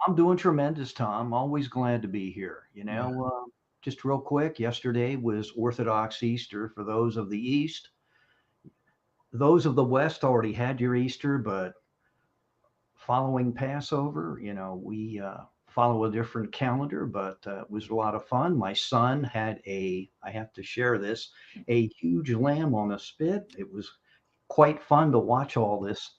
I'm doing tremendous, Tom. Always glad to be here. Yeah. Just real quick, yesterday was Orthodox Easter for those of the East. Those of the West already had your Easter, but following Passover, we follow a different calendar, but it was a lot of fun. My son had I have to share this, a huge lamb on a spit. It was quite fun to watch all this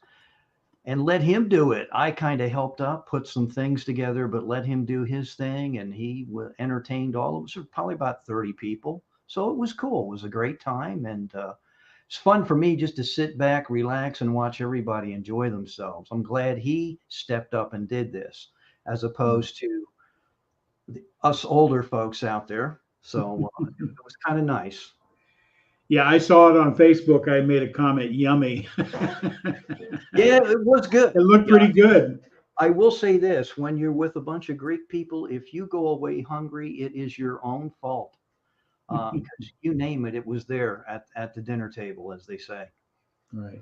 and let him do it. I kind of helped out, put some things together, but let him do his thing, and he entertained all of us. There were probably about 30 people, so it was cool. It was a great time, and it's fun for me just to sit back, relax, and watch everybody enjoy themselves. I'm glad he stepped up and did this, as opposed to us older folks out there. So it was kind of nice. Yeah, I saw it on Facebook. I made a comment, yummy. Yeah, it was good. It looked Yeah, pretty good. I will say this: when you're with a bunch of Greek people, if you go away hungry, it is your own fault. Because you name it, it was there at the dinner table, as they say. Right.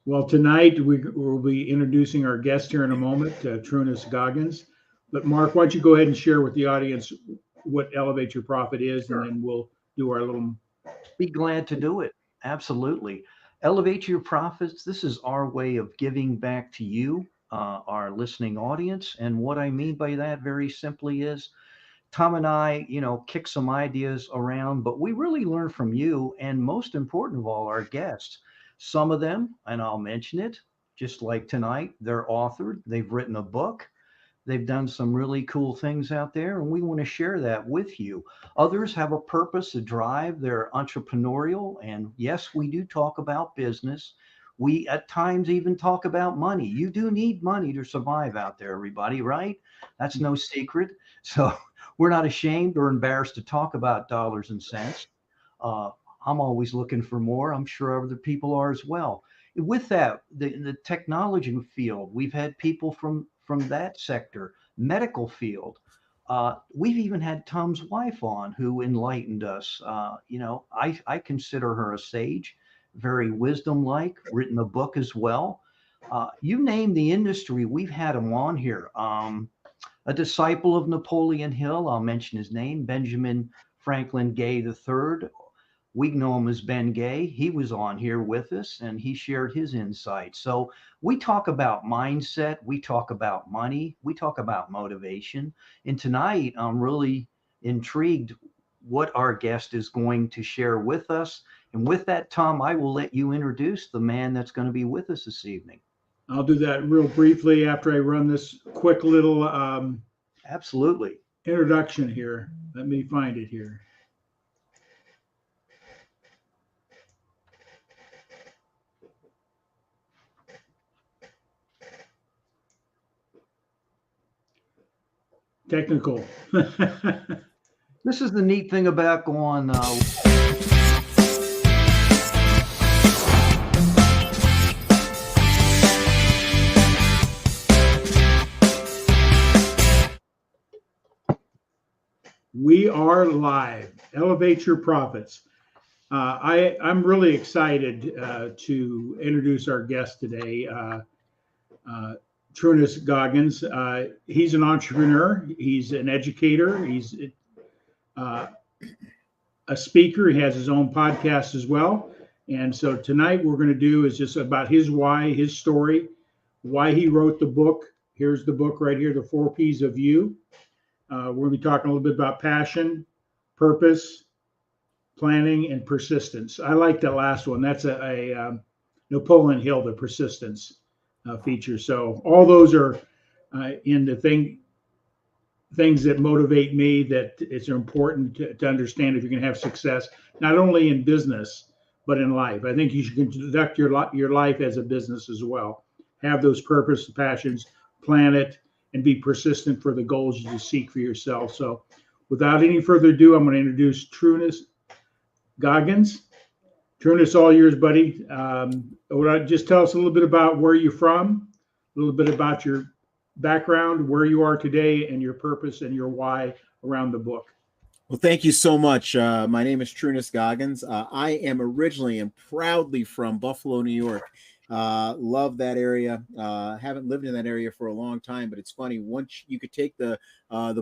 Well, tonight we will be introducing our guest here in a moment, Trunnis Goggins. But Mark, why don't you go ahead and share with the audience what Elevate Your Profit is, and Sure. then we'll do our little. Be glad to do it. Absolutely. Elevate your profits. This is our way of giving back to you, our listening audience. And what I mean by that very simply is Tom and I, kick some ideas around, but we really learn from you. And most important of all, our guests. Some of them, and I'll mention it, just like tonight, they're authored, they've written a book. They've done some really cool things out there, and we want to share that with you. Others have a purpose, a drive, they're entrepreneurial. And yes, we do talk about business. We at times even talk about money. You do need money to survive out there, everybody, right? That's no secret. So we're not ashamed or embarrassed to talk about dollars and cents. Uh, I'm always looking for more. I'm sure other people are as well. With that, the technology field, we've had people from that sector, medical field. We've even had Tom's wife on who enlightened us. I consider her a sage, very wisdom like, written a book as well. You name the industry, we've had him on here. A disciple of Napoleon Hill, I'll mention his name, Benjamin Franklin Gay III. We know him as Ben Gay. He was on here with us and he shared his insights. So we talk about mindset, we talk about money, we talk about motivation. And tonight, I'm really intrigued what our guest is going to share with us. And with that, Tom, I will let you introduce the man that's going to be with us this evening. I'll do that real briefly after I run this quick little Absolutely. introduction here. Let me find it here. Technical. This is the neat thing about going. We are live. Elevate your profits. I'm really excited to introduce our guest today, Trunnis Goggins. He's an entrepreneur. He's an educator. He's a speaker. He has his own podcast as well. And so tonight we're going to do is just about his why, his story, why he wrote the book. Here's the book right here, The 4 P's of You. We're going to be talking a little bit about passion, purpose, planning, and persistence. I like that last one. That's a Napoleon Hill, the persistence feature. So all those are in the things that motivate me, that it's important to understand if you're going to have success, not only in business, but in life. I think you should conduct your life as a business as well. Have those purpose, passions, plan it, and be persistent for the goals you seek for yourself. So without any further ado, I'm going to introduce Trunnis Goggins. Trunnis, all yours, buddy. Just tell us a little bit about where you're from, a little bit about your background, where you are today, and your purpose and your why around the book. Well, thank you so much. My name is Trunnis Goggins. I am originally and proudly from Buffalo, New York. Love that area. Haven't lived in that area for a long time, but it's funny. Once you could take the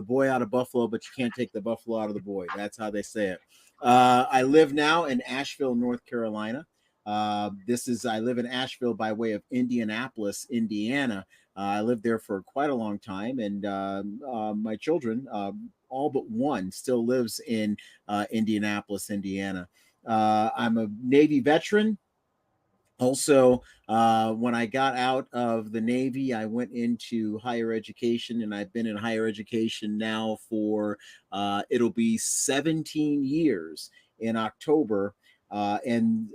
boy out of Buffalo, but you can't take the buffalo out of the boy. That's how they say it. I live now in Asheville, North Carolina. I live in Asheville by way of Indianapolis, Indiana. I lived there for quite a long time, and my children, all but one, still lives in Indianapolis, Indiana. I'm a Navy veteran. Also, when I got out of the Navy, I went into higher education, and I've been in higher education now for it'll be 17 years in October. And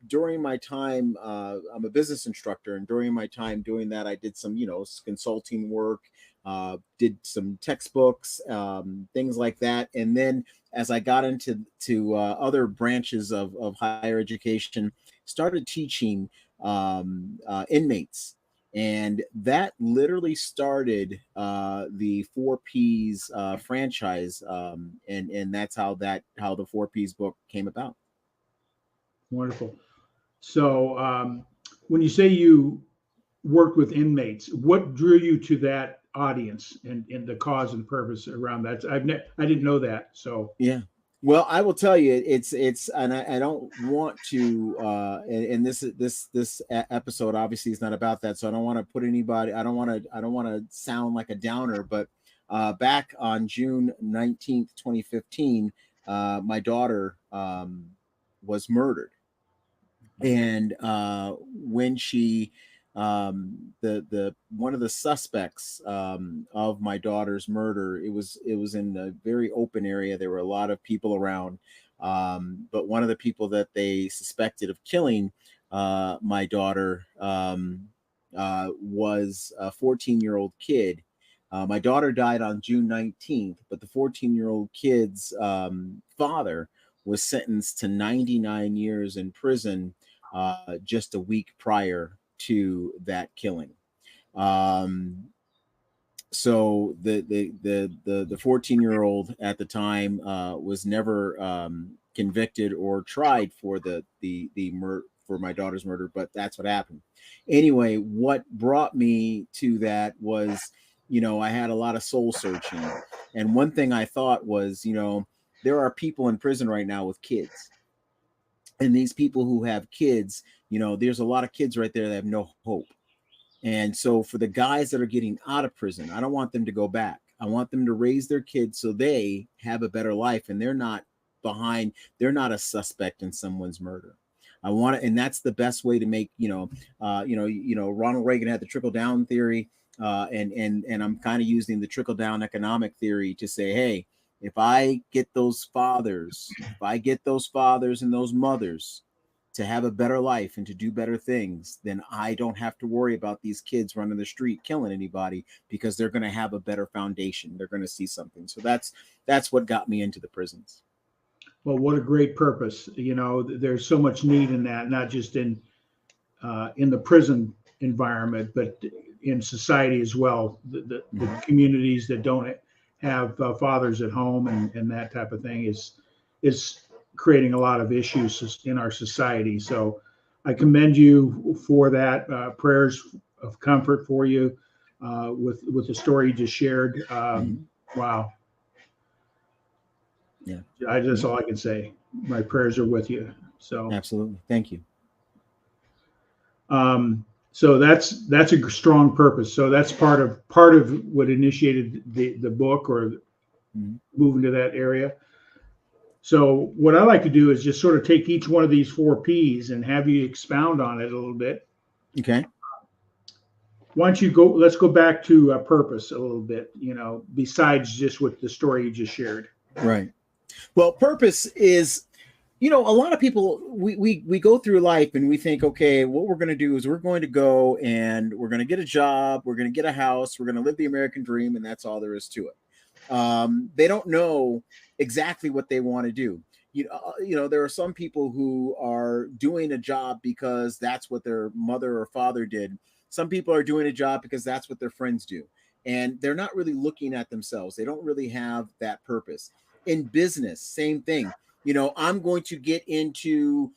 during my time, I'm a business instructor, and during my time doing that, I did some, consulting work, did some textbooks, things like that. And then as I got into other branches of higher education, started teaching inmates. And that literally started the Four Ps franchise, and that's how the Four Ps book came about. Wonderful. So, when you say you worked with inmates, what drew you to that audience and the cause and purpose around that? I didn't know that. So, Yeah. Well, I will tell you, it's, and I don't want to, and this episode obviously is not about that, so I don't want to put anybody, I don't want to sound like a downer, but back on June 19th, 2015, my daughter was murdered. And when she the one of the suspects of my daughter's murder, it was in a very open area. There were a lot of people around, but one of the people that they suspected of killing my daughter was a 14-year-old kid. My daughter died on June 19th, but the 14-year-old kid's father was sentenced to 99 years in prison just a week prior to that killing. So the 14-year-old at the time was never convicted or tried for the murder, for my daughter's murder, but that's what happened. Anyway, what brought me to that was, I had a lot of soul searching, and one thing I thought was, there are people in prison right now with kids. And these people who have kids, there's a lot of kids right there that have no hope. And so for the guys that are getting out of prison, I don't want them to go back. I want them to raise their kids so they have a better life, and they're not a suspect in someone's murder. I want it, and that's the best way to make, Ronald Reagan had the trickle down theory, and I'm kind of using the trickle down economic theory to say, hey, if I get those fathers and those mothers to have a better life and to do better things, then I don't have to worry about these kids running the street killing anybody, because they're going to have a better foundation. They're going to see something. So that's what got me into the prisons. well, what a great purpose. There's so much need in that, not just in the prison environment, but in society as well. The communities that don't have fathers at home and that type of thing is creating a lot of issues in our society. So I commend you for that. Prayers of comfort for you with the story you just shared. Wow. Yeah. That's all I can say. My prayers are with you. So absolutely. Thank you. So that's a strong purpose. So that's part of what initiated the book, or moving to that area. So what I like to do is just sort of take each one of these 4 Ps and have you expound on it a little bit. Okay. Why don't you let's go back to purpose a little bit, besides just what the story you just shared. Right. Well, purpose is, a lot of people, we go through life and we think, okay, what we're going to do is we're going to go and we're going to get a job, we're going to get a house, we're going to live the American dream, and that's all there is to it. They don't know exactly what they want to do. There are some people who are doing a job because that's what their mother or father did. Some people are doing a job because that's what their friends do. And they're not really looking at themselves. They don't really have that purpose. In business, same thing. I'm going to get into,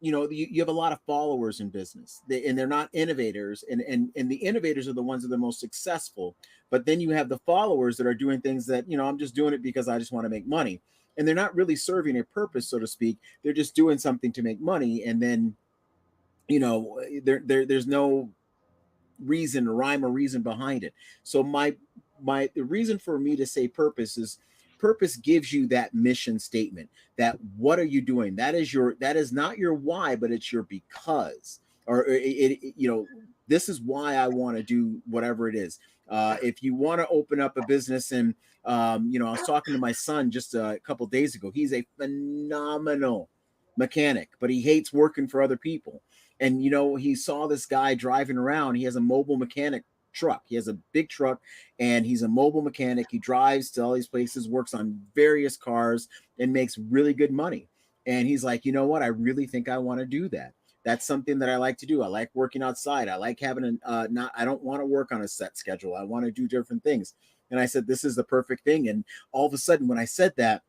you have a lot of followers in business, and they're not innovators, and the innovators are the ones that are the most successful. But then you have the followers that are doing things that, I'm just doing it because I just want to make money, and they're not really serving a purpose, so to speak. They're just doing something to make money, and then there's no reason, rhyme or reason behind it. So the reason for me to say purpose is, purpose gives you that mission statement, that what are you doing? That is not your why, but it's your because, or this is why I want to do whatever it is. If you want to open up a business, and I was talking to my son just a couple days ago. He's a phenomenal mechanic, but he hates working for other people. And he saw this guy driving around. He has a mobile mechanic truck. He has a big truck, and he's a mobile mechanic. He drives to all these places, works on various cars, and makes really good money. And he's like, you know what? I really think I want to do that. That's something that I like to do. I like working outside. I like having I don't want to work on a set schedule. I want to do different things. And I said, this is the perfect thing. And all of a sudden, when I said that,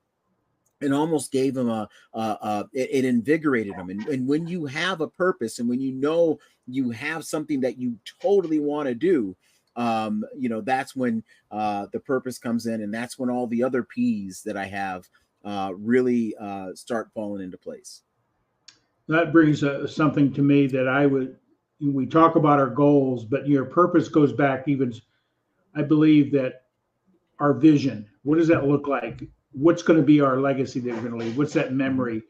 it almost gave him it invigorated him. And when you have a purpose, and when you have something that you totally want to do, that's when the purpose comes in, and that's when all the other P's that I have really start falling into place. That brings something to me that we talk about our goals, but your purpose goes back even, I believe that our vision, what does that look like? What's going to be our legacy that we're going to leave? What's that memory?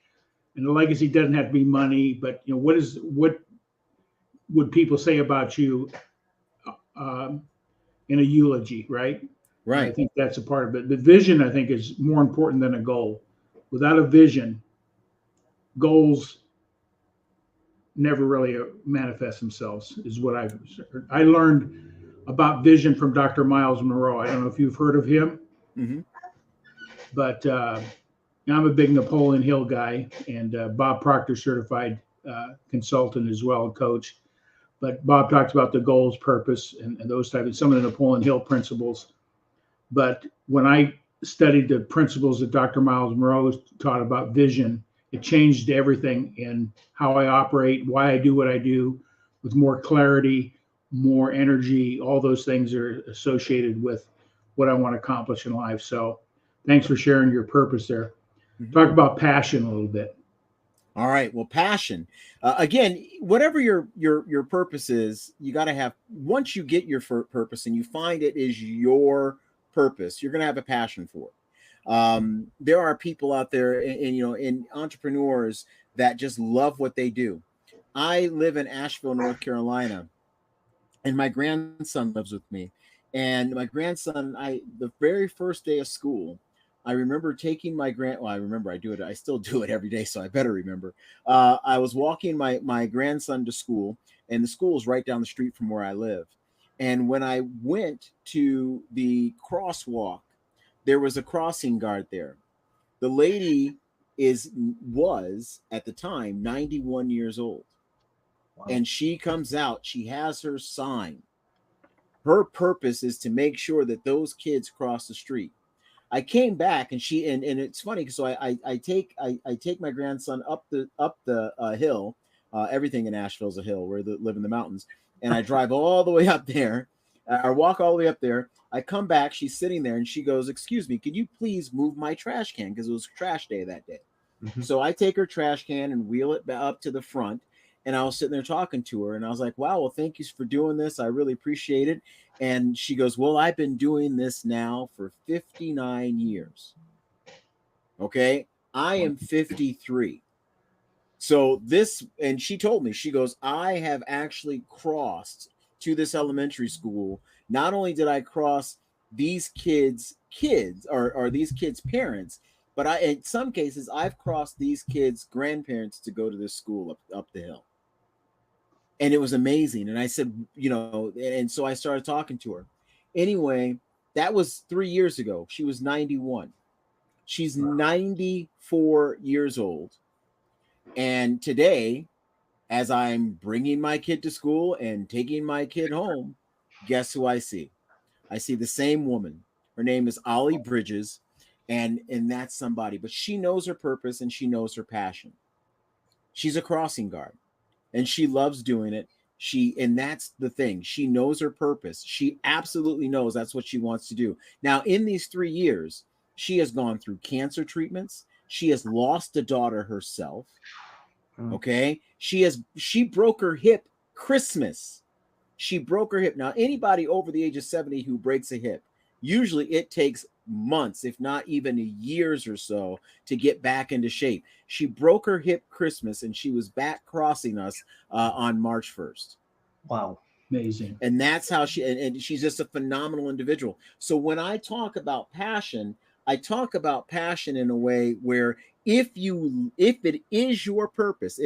And the legacy doesn't have to be money, but what would people say about you in a eulogy, right? Right. I think that's a part of it. The vision, I think, is more important than a goal. Without a vision, goals never really manifest themselves, is what I learned about vision from Dr. Miles Monroe. I don't know if you've heard of him. Mm-hmm. But I'm a big Napoleon Hill guy, and Bob Proctor certified consultant as well, coach. But Bob talks about the goals, purpose, and those types of some of the Napoleon Hill principles. But when I studied the principles that Dr. Miles Monroe taught about vision, it changed everything in how I operate, why I do what I do, with more clarity, more energy. All those things are associated with what I want to accomplish in life. So thanks for sharing your purpose there. Mm-hmm. Talk about passion a little bit. All right. Well, passion. Again, whatever your purpose is, you got to have. Once you get your purpose and you find it is your purpose, you're going to have a passion for it. There are people out there, in entrepreneurs that just love what they do. I live in Asheville, North Carolina, and my grandson lives with me. And my grandson, the very first day of school, I remember taking I do it. I still do it every day, so I better remember. I was walking my grandson to school, and the school is right down the street from where I live. And when I went to the crosswalk, there was a crossing guard there. The lady was at the time 91 years old. Wow. And she comes out. She has her sign. Her purpose is to make sure that those kids cross the street. I came back, and and it's funny, so I take my grandson up the hill. Everything in Asheville is a hill. We live in the mountains, and I drive all the way up there. I walk all the way up there. I come back. She's sitting there, and she goes, "Excuse me, could you please move my trash can?" Because it was trash day that day. Mm-hmm. So I take her trash can and wheel it up to the front. And I was sitting there talking to her, and I was like, wow, well, thank you for doing this. I really appreciate it. And she goes, well, I've been doing this now for 59 years. Okay. I am 53. So and she told me, she goes, I have actually crossed to this elementary school. Not only did I cross these kids or these kids' parents, but in some cases, I've crossed these kids' grandparents to go to this school up the hill. And it was amazing. And I said, and so I started talking to her. Anyway, that was 3 years ago. She was 91. She's 94 years old. And today, as I'm bringing my kid to school and taking my kid home, guess who I see? I see the same woman. Her name is Ollie Bridges. And that's somebody. But she knows her purpose and she knows her passion. She's a crossing guard, and she loves doing it. And that's the thing. She knows her purpose. She absolutely knows that's what she wants to do. Now, in these 3 years, she has gone through cancer treatments. She has lost a daughter herself. Okay. She broke her hip Christmas. She broke her hip. Now, anybody over the age of 70 who breaks a hip, usually it takes months, if not even years or so, to get back into shape. She broke her hip Christmas, and she was back crossing us on March 1st. Wow. Amazing. And that's how and she's just a phenomenal individual. So when I talk about passion, I talk about passion in a way where if it is your purpose,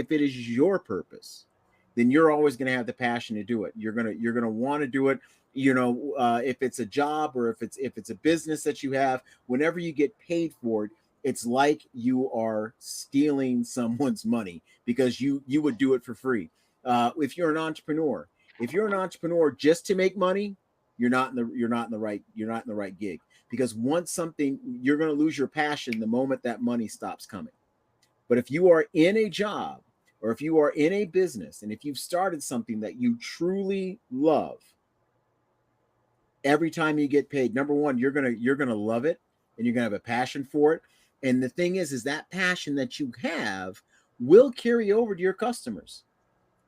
then you're always going to have the passion to do it. You're going to want to do it. If it's a job or if it's a business that you have, whenever you get paid for it, it's like you are stealing someone's money, because you would do it for free. If you're an entrepreneur just to make money, you're not in the right gig, because once something, you're going to lose your passion the moment that money stops coming. But if you are in a job, or if you are in a business, and if you've started something that you truly love, every time you get paid, number one, you're gonna love it, and you're gonna have a passion for it. And the thing is that passion that you have will carry over to your customers.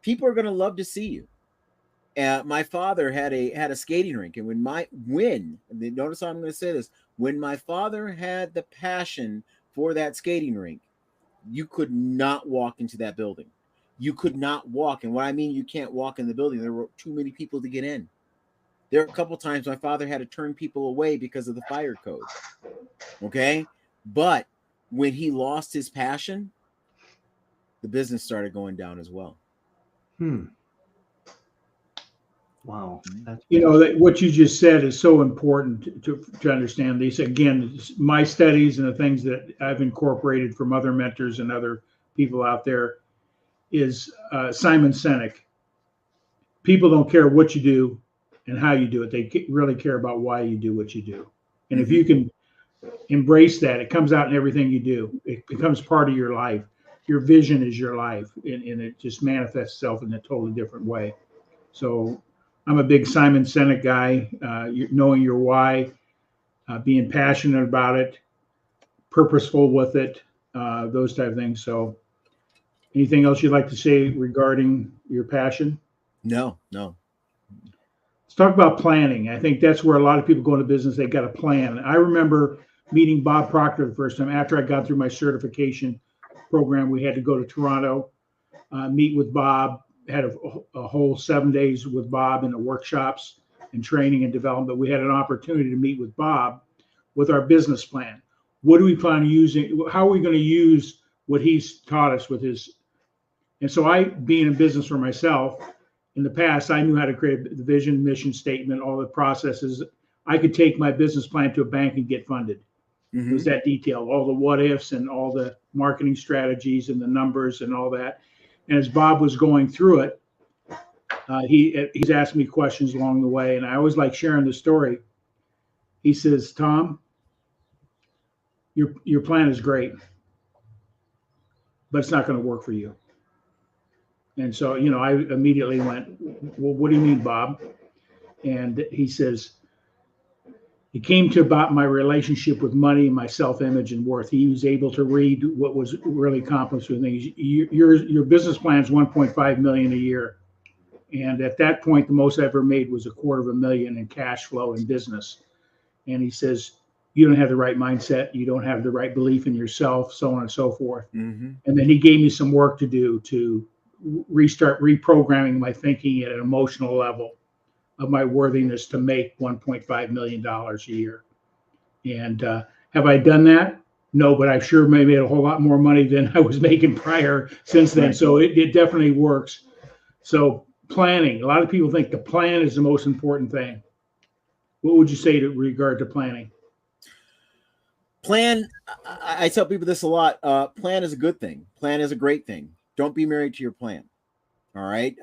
People are gonna love to see you. My father had a skating rink, and notice how I'm going to say this, when my father had the passion for that skating rink, you could not walk into that building. You could not walk. And what I mean, you can't walk in the building, there were too many people to get in. There are a couple times my father had to turn people away because of the fire code. Okay. But when he lost his passion, the business started going down as well. Wow. What you just said is so important to understand. These, again, my studies and the things that I've incorporated from other mentors and other people out there is Simon Sinek. People don't care what you do and how you do it. They really care about why you do what you do. And if you can embrace that, it comes out in everything you do. It becomes part of your life. Your vision is your life, and it just manifests itself in a totally different way. So I'm a big Simon Sinek guy. Knowing your why, being passionate about it, purposeful with it, those type of things. So anything else you'd like to say regarding your passion? No. Let's talk about planning. I think that's where a lot of people go into business. They got a plan. I remember meeting Bob Proctor the first time after I got through my certification program. We had to go to Toronto, meet with Bob, had a whole 7 days with Bob in the workshops and training and development. But we had an opportunity to meet with Bob with our business plan. What do we plan on using? How are we going to use what he's taught us with his? And so I, being in business for myself, in the past, I knew how to create the vision, mission statement, all the processes. I could take my business plan to a bank and get funded. It was that detailed, all the what ifs and all the marketing strategies and the numbers and all that. And as Bob was going through it, he's asked me questions along the way, and I always like sharing the story. He says, "Tom, your plan is great, but it's not going to work for you." And so, I immediately went, "Well, what do you mean, Bob?" And he says, it came to about my relationship with money and my self-image and worth. He was able to read what was really accomplished with things. Your business plan is 1.5 million a year. And at that point, the most I ever made was $250,000 in cash flow in business. And he says, you don't have the right mindset. You don't have the right belief in yourself, so on and so forth. And then he gave me some work to do to restart reprogramming my thinking at an emotional level of my worthiness to make $1.5 million a year. And have I done that? No, but I've sure made a whole lot more money than I was making prior since then. So it definitely works. So planning, a lot of people think the plan is the most important thing. What would you say to regard to planning? Plan, I tell people this a lot. Plan is a good thing. Plan is a great thing. Don't be married to your plan. All right.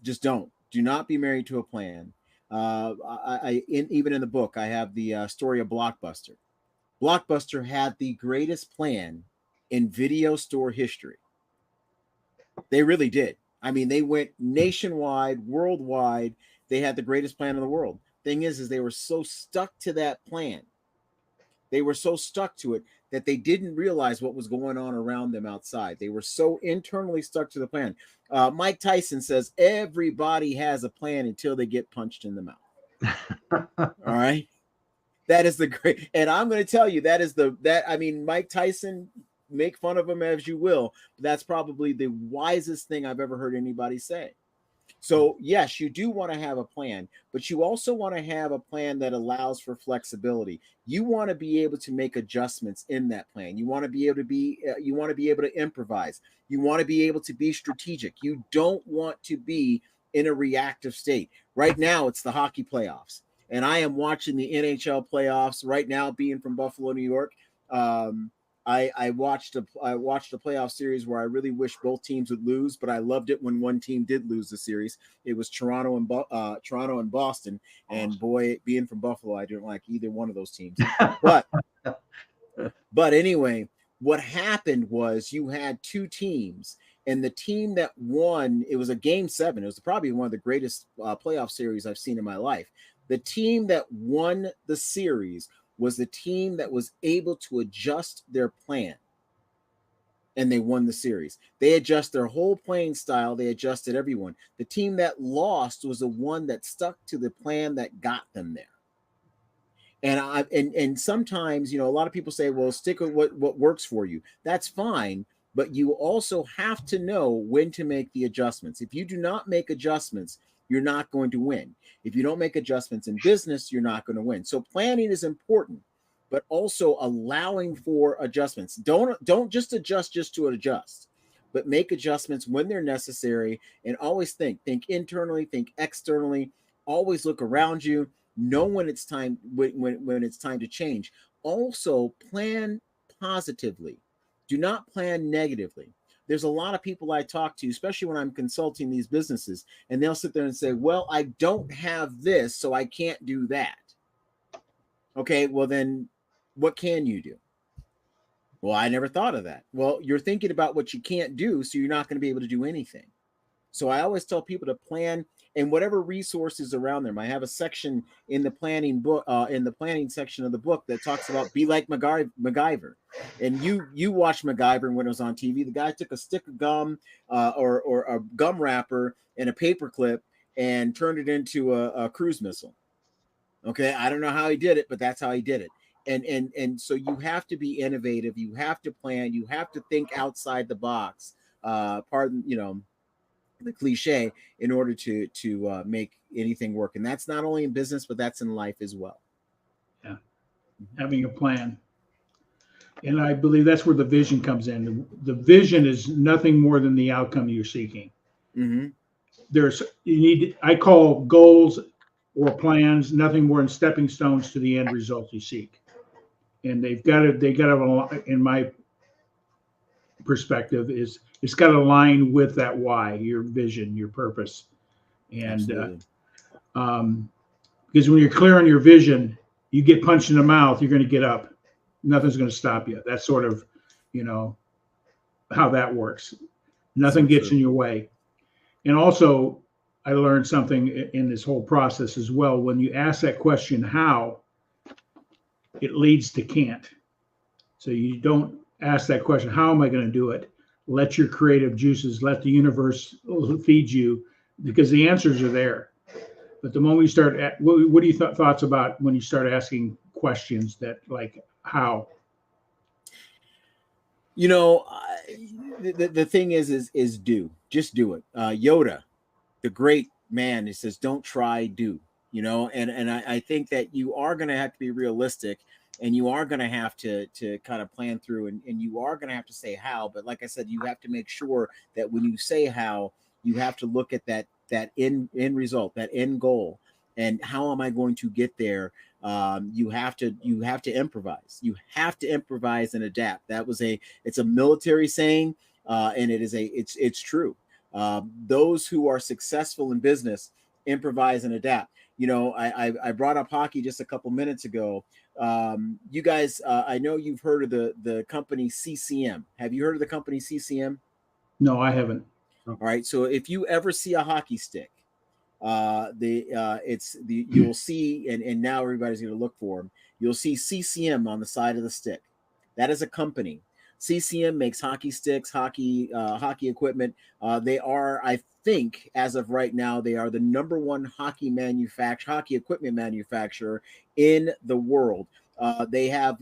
Just don't. Do not be married to a plan. Even in the book, I have the story of Blockbuster. Blockbuster had the greatest plan in video store history. They really did. I mean, they went nationwide, worldwide. They had the greatest plan in the world. Thing is they were so stuck to that plan. They were so stuck to it that they didn't realize what was going on around them outside. They were so internally stuck to the plan. Mike Tyson says everybody has a plan until they get punched in the mouth. All right. That is the great, and I'm going to tell you I mean, Mike Tyson, make fun of him as you will, but that's probably the wisest thing I've ever heard anybody say. So yes, you do want to have a plan, but you also want to have a plan that allows for flexibility. You want to be able to make adjustments in that plan. You want to be able to you want to be able to improvise. You want to be able to be strategic. You don't want to be in a reactive state. Right now, it's the hockey playoffs, and I am watching the NHL playoffs right now, being from Buffalo, New York. I watched a playoff series where I really wish both teams would lose, but I loved it when one team did lose the series. It was Toronto and Boston, and boy, being from Buffalo, I didn't like either one of those teams. But anyway, what happened was you had two teams, and the team that won, it was a game 7. It was probably one of the greatest playoff series I've seen in my life. The team that won the series was the team that was able to adjust their plan, and they won the series. They adjust their whole playing style. They adjusted everyone. The team that lost was the one that stuck to the plan that got them there. And sometimes, a lot of people say, well, stick with what works for you. That's fine, but you also have to know when to make the adjustments. If you do not make adjustments, you're not going to win. If you don't make adjustments in business, you're not going to win. So planning is important, but also allowing for adjustments. Don't just adjust just to adjust, but make adjustments when they're necessary, and always think internally, think externally, always look around you, know when it's time when it's time to change. Also, plan positively. Do not plan negatively. There's a lot of people I talk to, especially when I'm consulting these businesses, and they'll sit there and say, well, I don't have this, so I can't do that. Okay, well then what can you do? Well, I never thought of that. Well, you're thinking about what you can't do, so you're not going to be able to do anything. So I always tell people to plan, and whatever resources around them. I have a section in the planning book, in the planning section of the book, that talks about be like MacGyver. And you watched MacGyver when it was on TV. The guy took a stick of gum or a gum wrapper and a paper clip and turned it into a cruise missile. Okay, I don't know how he did it, but that's how he did it. And so you have to be innovative. You have to plan. You have to think outside the box. Pardon, the cliche, in order to make anything work. And that's not only in business, but that's in life as well. Yeah, having a plan. And I believe that's where the vision comes in. The vision is nothing more than the outcome you're seeking. Mm-hmm. I call goals or plans nothing more than stepping stones to the end result you seek. And they got to, in my perspective, it's got to align with that why, your vision, your purpose. And because when you're clear on your vision, you get punched in the mouth, you're going to get up. Nothing's going to stop you. That's sort of, how that works. Nothing gets in your way. And also, I learned something in this whole process as well. When you ask that question, how, it leads to can't. So you don't ask that question, how am I going to do it? Let your creative juices, let the universe feed you, because the answers are there. But the moment you start, what do you thoughts about when you start asking questions that, like, how? The thing is just do it. Yoda, the great man, he says, don't try, do. And I think that you are going to have to be realistic, and you are going to have to kind of plan through, and you are going to have to say how. But like I said, you have to make sure that when you say how, you have to look at that end result, that end goal, and how am I going to get there? You have to improvise. You have to improvise and adapt. It's a military saying, and it's true. Those who are successful in business improvise and adapt. I brought up hockey just a couple minutes ago. You guys, I know you've heard of the company CCM. Have you heard of the company CCM? No, I haven't. All right. So if you ever see a hockey stick, you'll see, and now everybody's going to look for them. You'll see CCM on the side of the stick. That is a company. CCM makes hockey sticks, hockey equipment. They are, I think, as of right now, they are the #1 hockey equipment manufacturer in the world. They have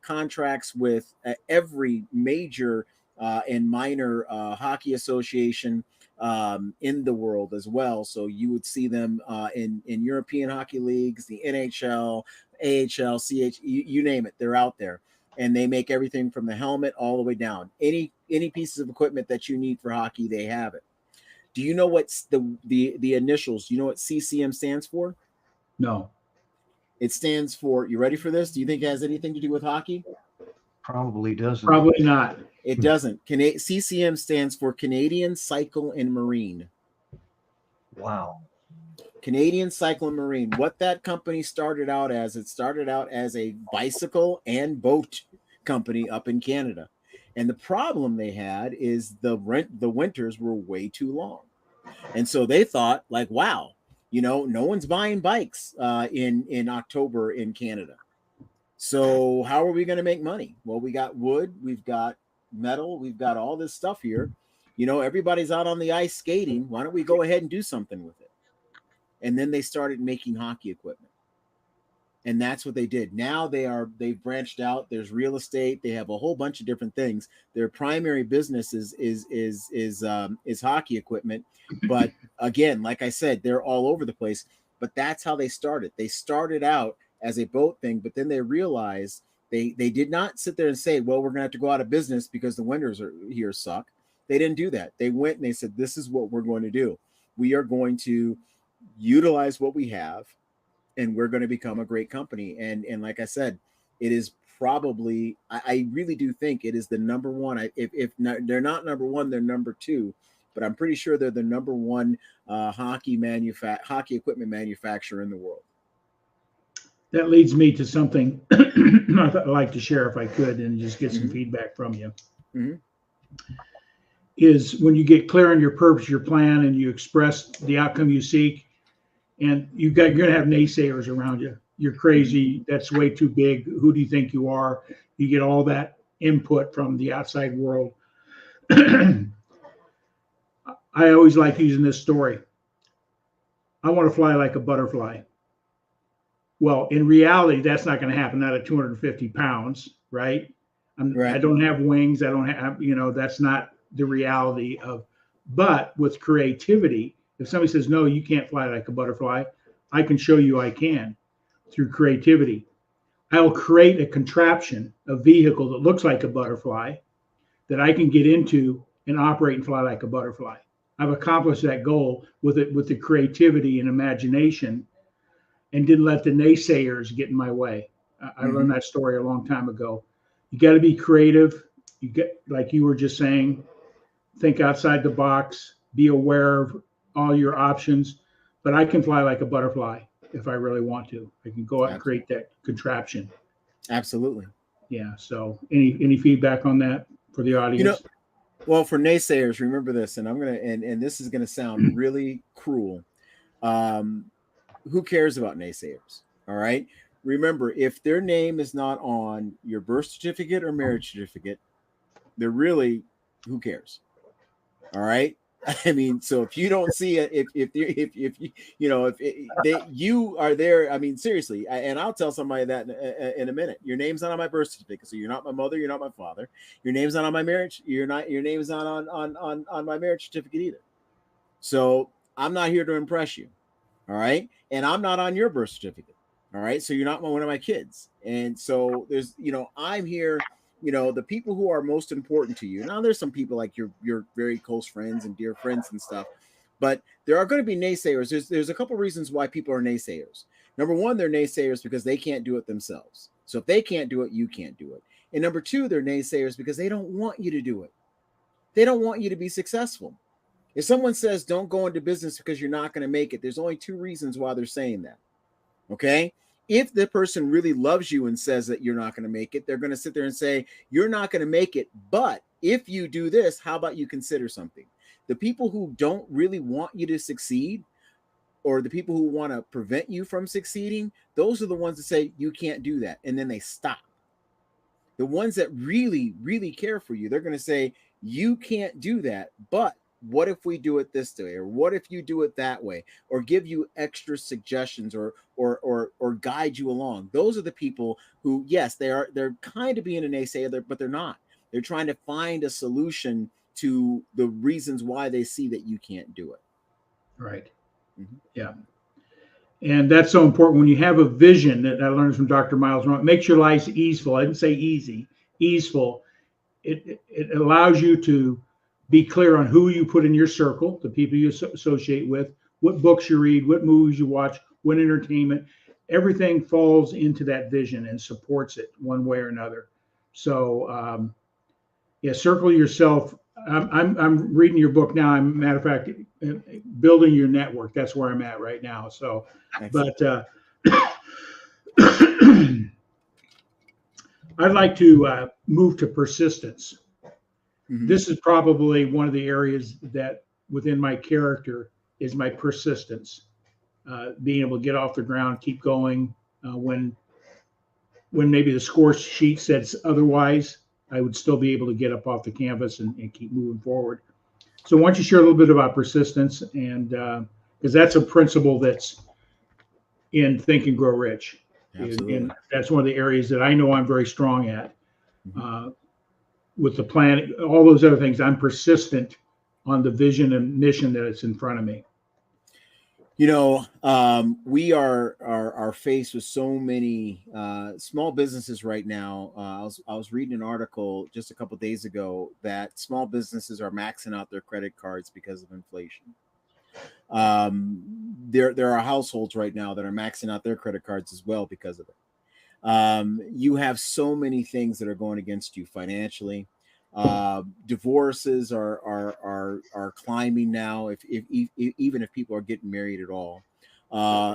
contracts with every major and minor hockey association in the world as well. So you would see them in European hockey leagues, the NHL, AHL, you name it, they're out there. And they make everything from the helmet all the way down. Any pieces of equipment that you need for hockey, they have it. Do you know what's the initials? Do you know what CCM stands for? No. It stands for, you ready for this? Do you think it has anything to do with hockey? Probably doesn't. Probably not. It doesn't. CCM stands for Canadian Cycle and Marine. Wow. Canadian Cycle and Marine. What that company started out as, it started out as a bicycle and boat company up in Canada. And the problem they had is the winters were way too long. And so they thought, like, wow, no one's buying bikes in October in Canada. So how are we going to make money? Well, we got wood, we've got metal, we've got all this stuff here. Everybody's out on the ice skating. Why don't we go ahead and do something with it? And then they started making hockey equipment. And that's what they did. Now they've branched out. There's real estate. They have a whole bunch of different things. Their primary business is hockey equipment. But again, like I said, they're all over the place. But that's how they started. They started out as a boat thing, but then they realized they did not sit there and say, well, we're going to have to go out of business because the winters here suck. They didn't do that. They went and they said, this is what we're going to do. We are going to utilize what we have, and we're going to become a great company. And like I said, it is probably, I really do think it is the #1. If not, they're not #1, they're #2, but I'm pretty sure they're the #1 hockey equipment manufacturer in the world. That leads me to something I'd like to share if I could, and just get some feedback from you. Mm-hmm. Is when you get clear on your purpose, your plan, and you express the outcome you seek, and you're going to have naysayers around you. You're crazy. That's way too big. Who do you think you are? You get all that input from the outside world. I always like using this story. I want to fly like a butterfly. Well, in reality, that's not going to happen. Not at 250 pounds, right? Right. I don't have wings. I don't have, that's not the reality of. But with creativity, if somebody says, no, you can't fly like a butterfly, I can show you I can through creativity. I'll create a contraption, a vehicle that looks like a butterfly that I can get into and operate and fly like a butterfly. I've accomplished that goal with the creativity and imagination, and didn't let the naysayers get in my way. I learned that story a long time ago. You got to be creative. You get, like you were just saying, think outside the box, be aware of all your options. But I can fly like a butterfly if I really want to. I can go out and create that contraption. Absolutely. Yeah. So any feedback on that for the audience? Well, for naysayers, remember this, and I'm gonna and this is gonna sound really cruel. Who cares about naysayers? All right. Remember, if their name is not on your birth certificate or marriage certificate, they're really, who cares? All right. I mean, so if you don't see it, if you are there, I mean, seriously, and I'll tell somebody that in a minute. Your name's not on my birth certificate, so you're not my mother, you're not my father. Your name's not on my marriage. Your name's not on my marriage certificate either. So I'm not here to impress you. All right. And I'm not on your birth certificate. All right. So you're not one of my kids. And so there's, I'm here, the people who are most important to you. Now, there's some people like your very close friends and dear friends and stuff, but there are going to be naysayers. There's a couple of reasons why people are naysayers. Number one, they're naysayers because they can't do it themselves. So if they can't do it, you can't do it. And number two, they're naysayers because they don't want you to do it. They don't want you to be successful. If someone says don't go into business because you're not going to make it, there's only two reasons why they're saying that. Okay? If the person really loves you and says that you're not going to make it, they're going to sit there and say, you're not going to make it, but if you do this, how about you consider something? The people who don't really want you to succeed, or the people who want to prevent you from succeeding, those are the ones that say you can't do that, and then they stop. The ones that really, really care for you, they're going to say you can't do that, but what if we do it this way, or what if you do it that way, or give you extra suggestions, or guide you along. Those are the people who, yes, they're kind of being a naysayer, but they're not. They're trying to find a solution to the reasons why they see that you can't do it. Right. Mm-hmm. Yeah. And that's so important. When you have a vision, that I learned from Dr. Miles Monroe, it makes your life easeful. I didn't say easy, easeful. It allows you to be clear on who you put in your circle, the people you associate with, what books you read, what movies you watch, what entertainment. Everything falls into that vision and supports it one way or another. So, yeah, circle yourself. I'm reading your book now. I'm, matter of fact, building your network. That's where I'm at right now. So, Excellent. but I'd like to move to persistence. Mm-hmm. This is probably one of the areas that within my character is my persistence, being able to get off the ground, keep going when maybe the score sheet says otherwise. I would still be able to get up off the canvas and keep moving forward. So why don't you share a little bit about persistence, and because that's a principle that's in Think and Grow Rich. Absolutely. And that's one of the areas that I know I'm very strong at. With the plan, all those other things, I'm persistent on the vision and mission that it's in front of me. You know, we are faced with so many small businesses right now. I was reading an article just a couple of days ago that small businesses are maxing out their credit cards because of inflation. There are households right now that are maxing out their credit cards as well because of it. You have so many things that are going against you financially. Divorces are climbing now. If even if people are getting married at all,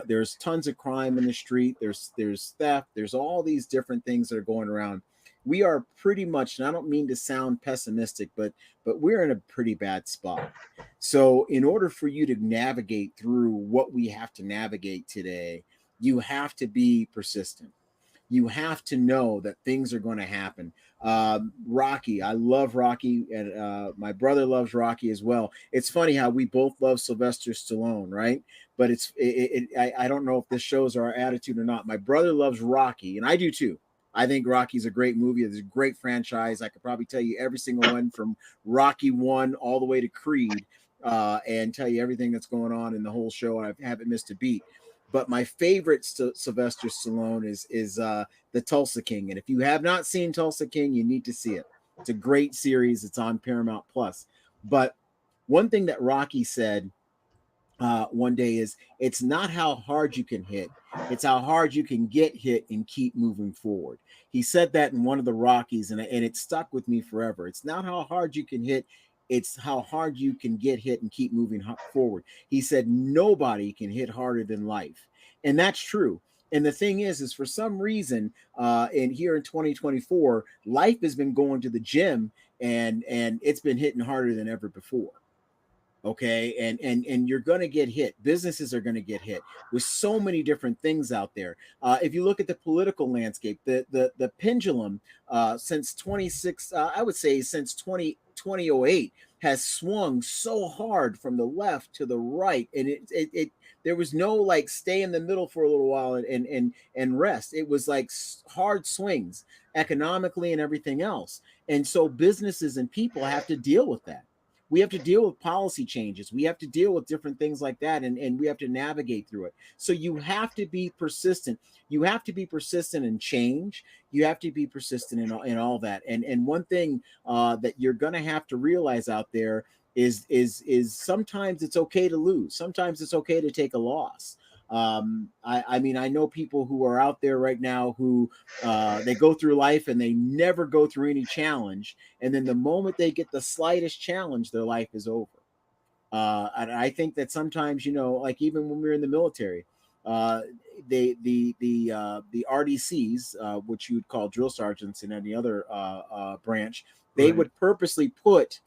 there's tons of crime in the street. There's theft. There's all these different things that are going around. We are pretty much, and I don't mean to sound pessimistic, but we're in a pretty bad spot. So in order for you to navigate through what we have to navigate today, you have to be persistent. You have to know that things are going to happen. Rocky, I love Rocky, and my brother loves Rocky as well. It's funny how we both love Sylvester Stallone, right? But I don't know if this shows our attitude or not. My brother loves Rocky, and I do too. I think Rocky's a great movie. It's a great franchise. I could probably tell you every single one from Rocky 1 all the way to Creed, and tell you everything that's going on in the whole show. I haven't missed a beat. But my favorite Sylvester Stallone is the Tulsa King. And if you have not seen Tulsa King, you need to see it. It's a great series. It's on Paramount Plus. But one thing that Rocky said one day is, it's not how hard you can hit. It's how hard you can get hit and keep moving forward. He said that in one of the Rockies, and it stuck with me forever. It's not how hard you can hit. It's how hard you can get hit and keep moving forward. He said nobody can hit harder than life. And that's true. And the thing is for some reason, and here in 2024, life has been going to the gym and it's been hitting harder than ever before. Okay. And you're going to get hit. Businesses are going to get hit with so many different things out there. If you look at the political landscape, the pendulum since 2008 has swung so hard from the left to the right. And it there was no like stay in the middle for a little while and rest. It was like hard swings economically and everything else. And so businesses and people have to deal with that. We have to deal with policy changes. We have to deal with different things like that, and we have to navigate through it. So you have to be persistent. You have to be persistent in change. You have to be persistent in all that. And one thing that you're going to have to realize out there is sometimes it's okay to lose. Sometimes it's okay to take a loss. I mean, I know people who are out there right now who they go through life and they never go through any challenge. And then the moment they get the slightest challenge, their life is over. And I think that sometimes, like even when we were in the military, the RDCs, which you would call drill sergeants in any other branch, they would purposely put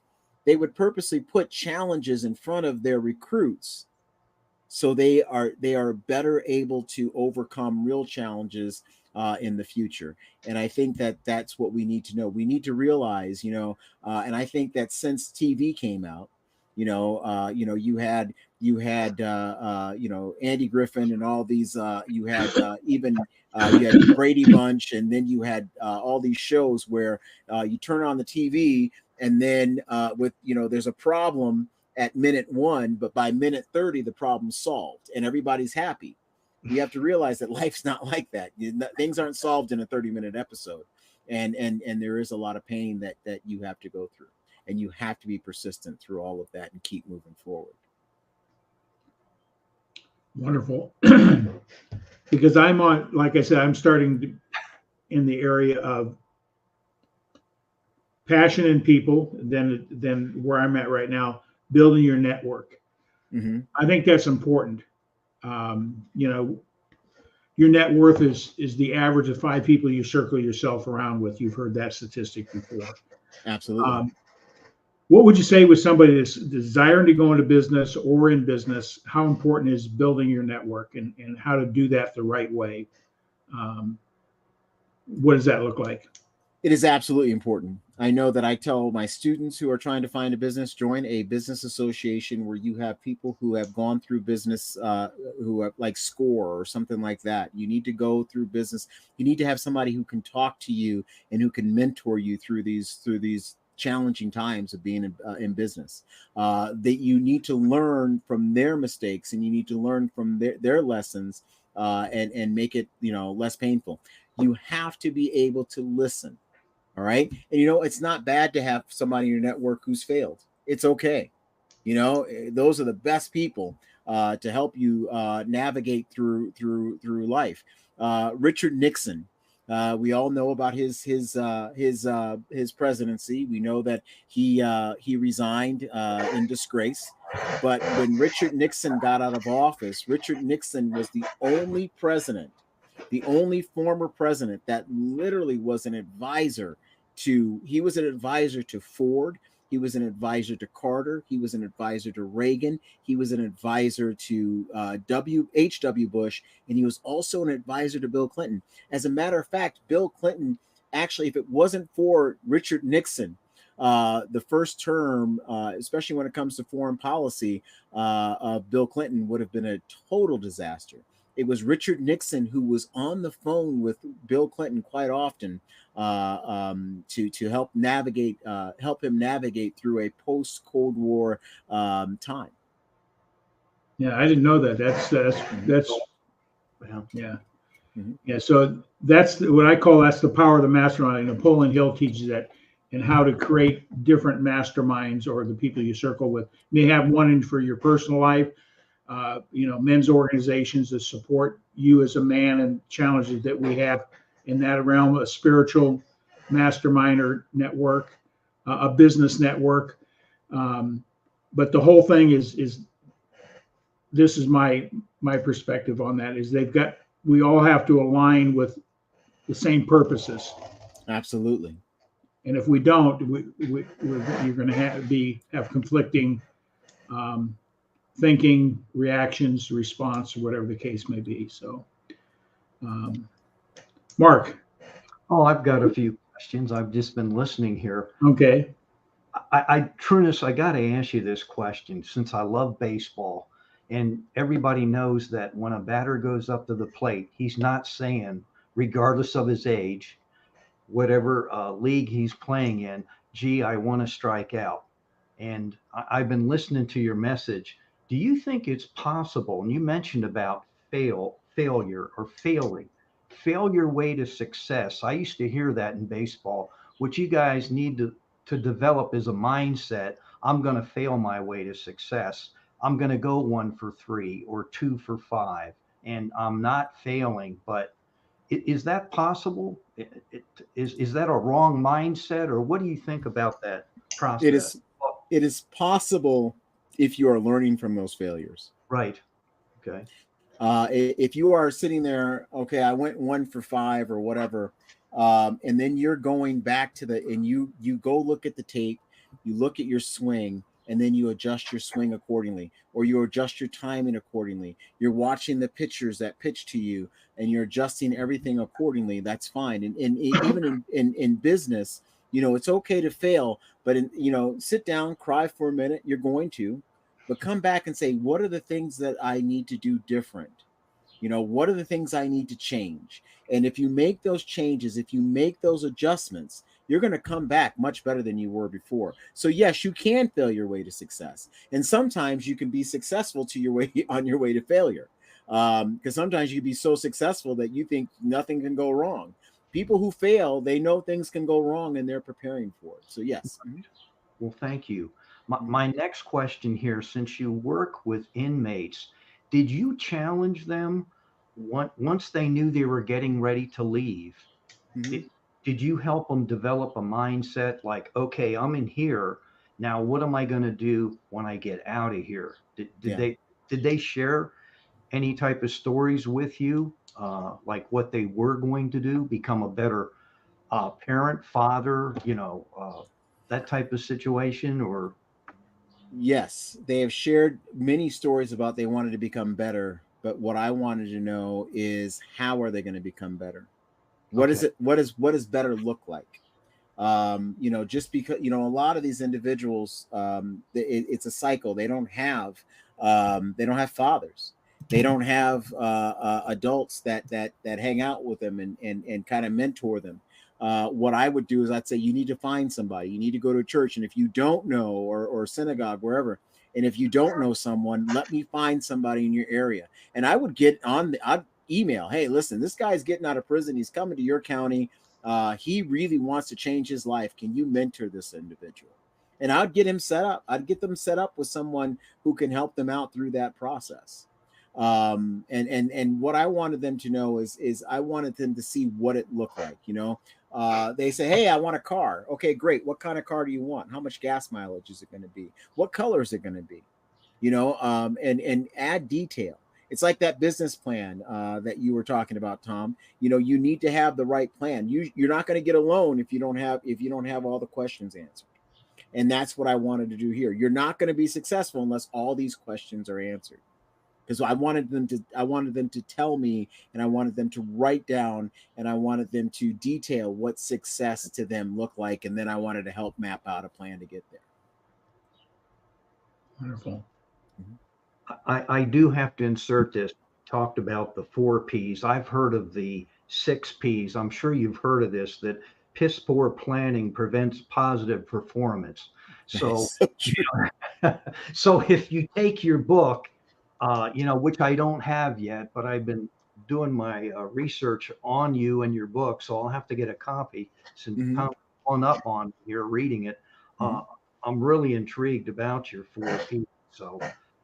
they would purposely put challenges in front of their recruits so they are better able to overcome real challenges in the future. And I think that that's what we need to know. We need to realize, and I think that since TV came out, you had Andy Griffin and all these. You had you had Brady Bunch, and then you had all these shows where you turn on the TV, and then there's a problem at minute 1, but by minute 30 the problem's solved and everybody's happy. You have to realize that life's not like that. Things aren't solved in a 30-minute episode, and there is a lot of pain that you have to go through, and you have to be persistent through all of that and keep moving forward. Wonderful. Because like I said, I'm starting in the area of passion in people, then where I'm at right now, building your network. Mm-hmm. I think that's important. Your net worth is the average of 5 people you circle yourself around with. You've heard that statistic before. Absolutely. What would you say with somebody that's desiring to go into business or in business? How important is building your network and how to do that the right way? What does that look like? It is absolutely important. I know that I tell my students who are trying to find a business, join a business association where you have people who have gone through business, who have like SCORE or something like that. You need to go through business. You need to have somebody who can talk to you and who can mentor you through these challenging times of being in business. That you need to learn from their mistakes, and you need to learn from their lessons, and make it less painful. You have to be able to listen. All right. And it's not bad to have somebody in your network who's failed. It's okay. Those are the best people to help you navigate through life. Richard Nixon. We all know about his presidency. We know that he resigned in disgrace. But when Richard Nixon got out of office, Richard Nixon was the only former president that literally was an advisor he was an advisor to Ford. He was an advisor to Carter. He was an advisor to Reagan. He was an advisor to H.W. Bush. And he was also an advisor to Bill Clinton. As a matter of fact, Bill Clinton, actually, if it wasn't for Richard Nixon, the first term, especially when it comes to foreign policy, of Bill Clinton would have been a total disaster. It was Richard Nixon who was on the phone with Bill Clinton quite often to help him navigate through a post-Cold War time. Yeah, I didn't know that. That's yeah. Mm-hmm. Yeah. So that's what I call the power of the mastermind. Napoleon Hill teaches that, and how to create different masterminds or the people you circle with. You may have one for your personal life. Men's organizations that support you as a man and challenges that we have in that realm, a spiritual mastermind or network, a business network. But the whole thing is this is my perspective on that, is we all have to align with the same purposes. Absolutely. And if we don't, you're going to have conflicting thinking, reactions, response, or whatever the case may be. So, Mark. Oh, I've got a few questions. I've just been listening here. Okay. Trunnis, I got to ask you this question, since I love baseball, and everybody knows that when a batter goes up to the plate, he's not saying, regardless of his age, whatever league he's playing in, gee, I want to strike out. And I've been listening to your message. Do you think it's possible, and you mentioned about failure or failing, fail your way to success. I used to hear that in baseball. What you guys need to develop is a mindset. I'm going to fail my way to success. I'm going to go 1 for 3 or 2 for 5, and I'm not failing. But is that possible? Is that a wrong mindset, or what do you think about that process? It is possible if you are learning from those failures. Right. Okay. If you are sitting there, okay, I went 1 for 5 or whatever, and then you're going back and you go look at the tape You look at your swing, and then you adjust your swing accordingly, or you adjust your timing accordingly. You're watching the pitchers that pitch to you, and you're adjusting everything accordingly. That's fine. And even in business, it's okay to fail, but sit down, cry for a minute. You're going to, but come back and say, what are the things that I need to do different? What are the things I need to change? And if you make those changes, if you make those adjustments, you're going to come back much better than you were before. So yes, you can fail your way to success. And sometimes you can be successful to your way on your way to failure. Because sometimes you can be so successful that you think nothing can go wrong. People who fail, they know things can go wrong and they're preparing for it. So yes. Well, thank you. My next question here, since you work with inmates, did you challenge them once they knew they were getting ready to leave? Mm-hmm. Did you help them develop a mindset like, okay, I'm in here. Now, what am I going to do when I get out of here? Yeah. Did they share any type of stories with you, like what they were going to do, become a better parent, father, that type of situation, or Yes, they have shared many stories about they wanted to become better, but what I wanted to know is how are they going to become better? What is okay, it? What does better look like? Just because a lot of these individuals, it's a cycle. They don't have fathers. They don't have adults that hang out with them and kind of mentor them. What I would do is I'd say you need to find somebody. You need to go to a church, and if you don't know, or synagogue, wherever, and if you don't know someone, let me find somebody in your area. And I would I'd email, hey, listen, this guy's getting out of prison. He's coming to your county. He really wants to change his life. Can you mentor this individual? And I'd get him set up. I'd get them set up with someone who can help them out through that process. And what I wanted them to know is I wanted them to see what it looked like. They say, hey, I want a car. Okay, great. What kind of car do you want? How much gas mileage is it going to be? What color is it going to be? And add detail. It's like that business plan that you were talking about, Tom. You need to have the right plan. You're not going to get a loan if you don't have all the questions answered. And that's what I wanted to do here. You're not going to be successful unless all these questions are answered. Because I wanted them to tell me, and I wanted them to write down, and I wanted them to detail what success to them looked like, and then I wanted to help map out a plan to get there. Wonderful. I do have to insert this. Talked about the 4 Ps. I've heard of the 6 Ps. I'm sure you've heard of this, that piss poor planning prevents positive performance. That is So, so true. so if you take your book, which I don't have yet, but I've been doing my research on you and your book, so I'll have to get a copy since Mm-hmm. Tom's on up on here reading it. Mm-hmm. Uh, I'm really intrigued about your 4 Ps. So,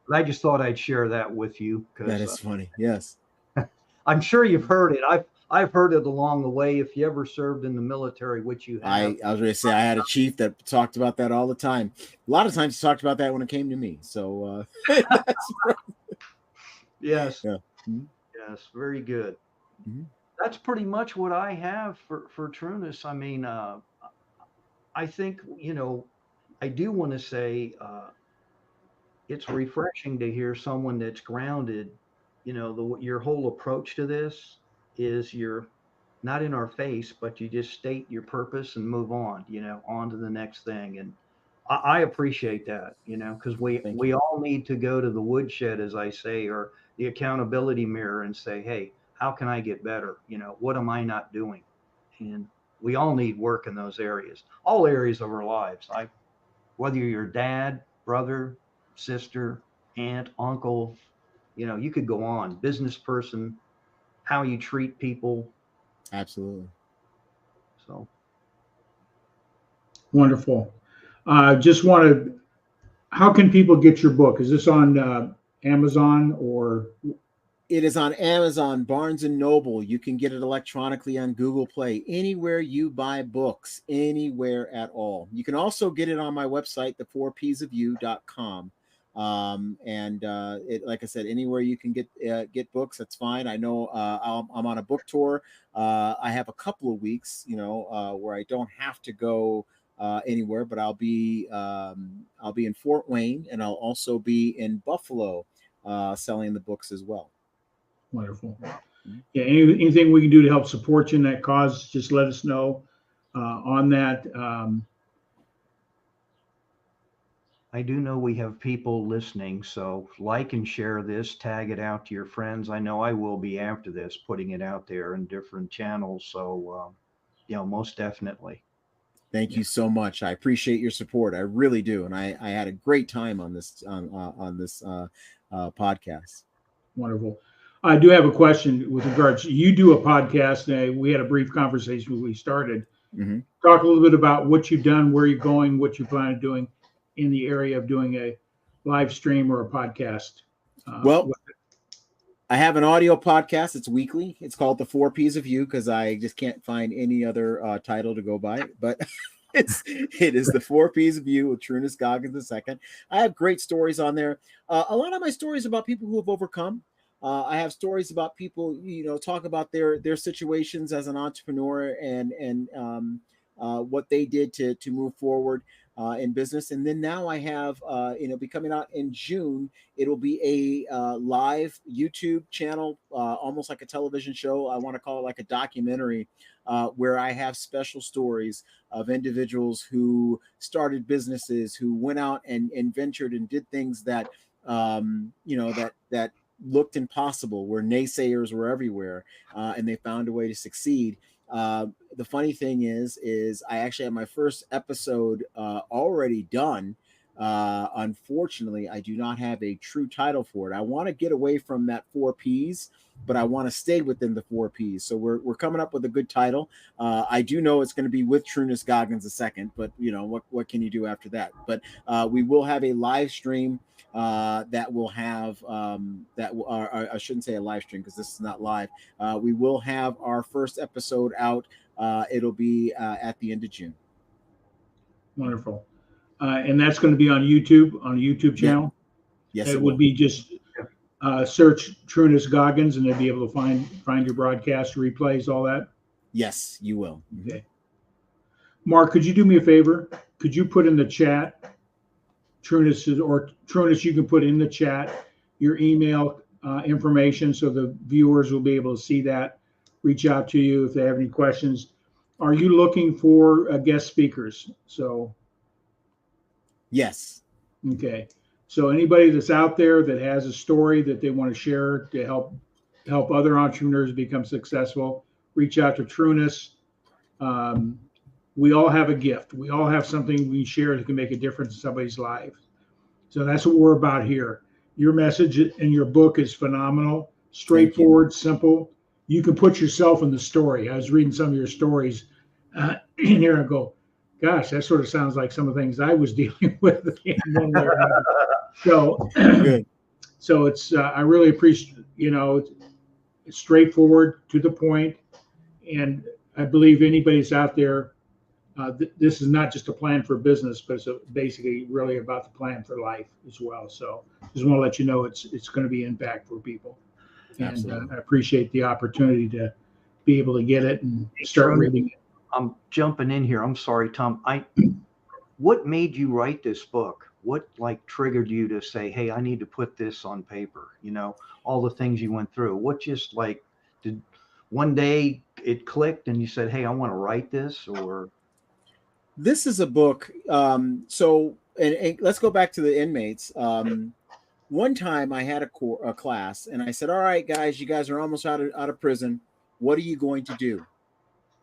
but I just thought I'd share that with you That because is funny. Yes. I'm sure you've heard it. I've heard it along the way. If you ever served in the military, which you have, I was going to say I had a chief that talked about that all the time. A lot of times he talked about that when it came to me. So that's yes, yeah. Mm-hmm. yes, very good. Mm-hmm. That's pretty much what I have for Trunnis. I mean, I think I do want to say it's refreshing to hear someone that's grounded. Your whole approach to this is you're not in our face, but you just state your purpose and move on. On to the next thing. And I appreciate that. Because we Thank we you. all need to go to the woodshed, as I say, or the accountability mirror, and say, hey, how can I get better? What am I not doing? And we all need work in those areas, all areas of our lives. Whether you're dad, brother, sister, aunt, uncle, you could go on, business person, how you treat people. Absolutely. So Wonderful. Just want to, how can people get your book? Is this on Amazon or? It is on Amazon, Barnes and Noble. You can get it electronically on Google Play, anywhere you buy books, anywhere at all. You can also get it on my website, the4psofyou.com. Like I said, anywhere you can get books, that's fine. I know I'm on a book tour. I have a couple of weeks, where I don't have to go anywhere, but I'll be in Fort Wayne, and I'll also be in Buffalo selling the books as well. Wonderful. Yeah, anything we can do to help support you in that cause, just let us know on that. I do know we have people listening, so like and share this, tag it out to your friends. I know I will be after this, putting it out there in different channels. So, most definitely. Thank you so much. I appreciate your support. I really do, and I had a great time on this podcast. Wonderful. I do have a question with regards. You do a podcast. We had a brief conversation when we started. Mm-hmm. Talk a little bit about what you've done, where you're going, what you plan on doing in the area of doing a live stream or a podcast. Well, I have an audio podcast. It's weekly. It's called The 4 Ps of You because I just can't find any other title to go by. But it is The 4 Ps of You with Trunnis Goggins II. I have great stories on there. A lot of my stories about people who have overcome. I have stories about people, talk about their situations as an entrepreneur and what they did to move forward in business. And then now I have, be coming out in June. It'll be a live YouTube channel, almost like a television show. I want to call it like a documentary, where I have special stories of individuals who started businesses, who went out and ventured and did things that, that looked impossible, where naysayers were everywhere, and they found a way to succeed. The funny thing is I actually have my first episode already done. Unfortunately, I do not have a true title for it. I want to get away from that 4 Ps, but I want to stay within the 4 Ps. So we're coming up with a good title. I do know it's going to be with Trunnis Goggins II, but what can you do after that? But we will have a live stream that will have I shouldn't say a live stream because this is not live. We will have our first episode out. It'll be at the end of June. Wonderful. And that's going to be on a YouTube channel. Yes, it would be just search Trunnis Goggins, and they'll be able to find your broadcast, replays, all that. Yes, you will. Okay. Mark, could you do me a favor? Could you put in the chat, Trunnis, you can put in the chat your email information so the viewers will be able to see that, reach out to you if they have any questions. Are you looking for guest speakers? So, yes. Okay. So anybody that's out there that has a story that they want to share to help other entrepreneurs become successful, reach out to Trunnis. We all have a gift. We all have something we share that can make a difference in somebody's life. So that's what we're about here. Your message in your book is phenomenal, straightforward, simple. You can put yourself in the story. I was reading some of your stories in here and go, gosh, that sort of sounds like some of the things I was dealing with. So, good. So it's I really appreciate, it's straightforward, to the point, and I believe anybody's out there. This is not just a plan for business, but it's basically really about the plan for life as well. So just want to let you know it's going to be impact for people. And I appreciate the opportunity to be able to get it and start reading it. I'm jumping in here. I'm sorry, Tom. What made you write this book? What triggered you to say, hey, I need to put this on paper? All the things you went through. What just did one day it clicked and you said, hey, I want to write this? Or this is a book. So let's go back to the inmates. One time I had a class and I said, all right, guys, you guys are almost out of prison. What are you going to do?